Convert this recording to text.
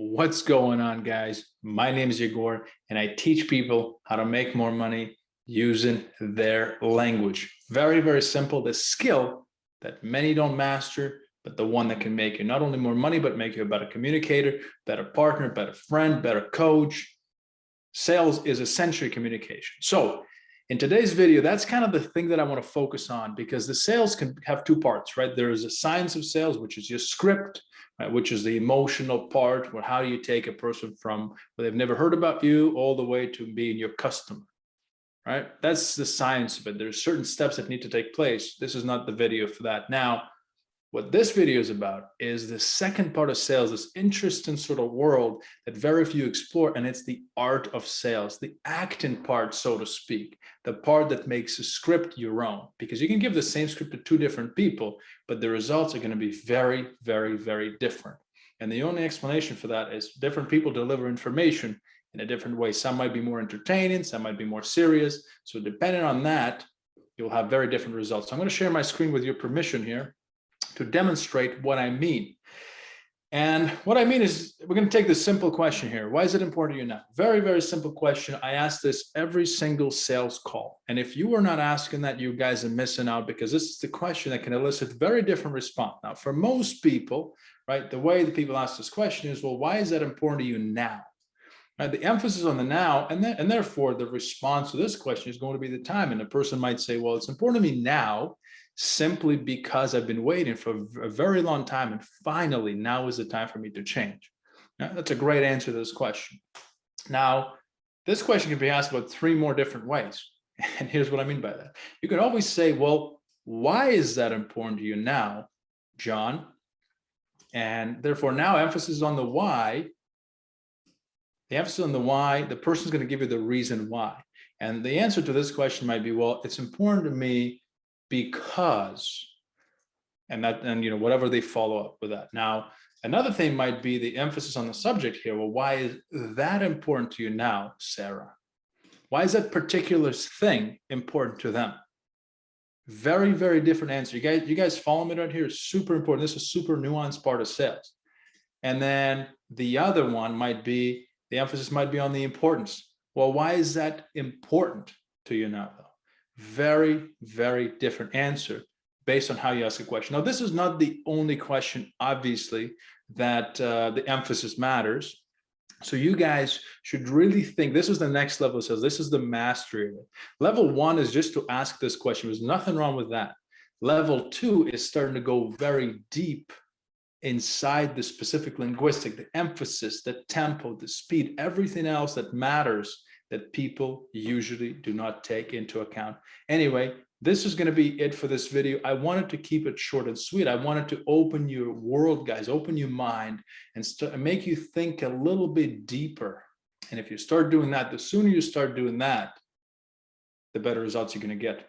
What's going on, guys? My name is Yegor, and I teach people how to make more money using their language. Very, very simple. The skill that many don't master, but the one that can make you not only more money, but make you a better communicator, better partner, better friend, better coach. Sales is essentially communication. So in today's video, that's kind of the thing that I want to focus on, because the sales can have two parts, right? There is a science of sales, which is your script, right? Which is the emotional part, where how do you take a person from where they've never heard about you all the way to being your customer, right? That's the science of it. There's certain steps that need to take place. This is not the video for that. Now, what this video is about is the second part of sales, this interesting sort of world that very few explore, and it's the art of sales, the acting part, so to speak, the part that makes a script your own, because you can give the same script to two different people, but the results are going to be very, very, very different. And the only explanation for that is different people deliver information in a different way. Some might be more entertaining, some might be more serious. So depending on that, you'll have very different results. So I'm going to share my screen with your permission here to demonstrate what I mean. And what I mean is, we're going to take this simple question here. Why is it important to you now? Very, very simple question. I ask this every single sales call. And if you are not asking that, you guys are missing out, because this is the question that can elicit very different response. Now, for most people, right, the way that people ask this question is, well, why is that important to you now? Right, the emphasis on the now, and therefore the response to this question is going to be the time. And the person might say, well, it's important to me now simply because I've been waiting for a very long time, and finally now is the time for me to change. Now, that's a great answer to this question. Now, this question can be asked about three more different ways. And here's what I mean by that. You can always say, well, why is that important to you now, John? And therefore now emphasis on the why. The emphasis on the why, the person's going to give you the reason why. And the answer to this question might be, well, it's important to me because, and whatever they follow up with that. Now, another thing might be the emphasis on the subject here. Well, why is that important to you now, Sarah? Why is that particular thing important to them? Very, very different answer. You guys follow me right here? It's super important. This is a super nuanced part of sales. And then the other one might be, the emphasis might be on the importance. Well, why is that important to you now, though? Very, very different answer based on how you ask a question. Now, this is not the only question, obviously, that the emphasis matters. So you guys should really think, this is the next level of sales. This is the mastery of it. Level one is just to ask this question. There's nothing wrong with that. Level two is starting to go very deep inside the specific linguistic, the emphasis, the tempo, the speed, everything else that matters that people usually do not take into account. Anyway, this is going to be it for this video. I wanted to keep it short and sweet. I wanted to open your world, guys, open your mind and make you think a little bit deeper. And if you start doing that, the sooner you start doing that, the better results you're going to get.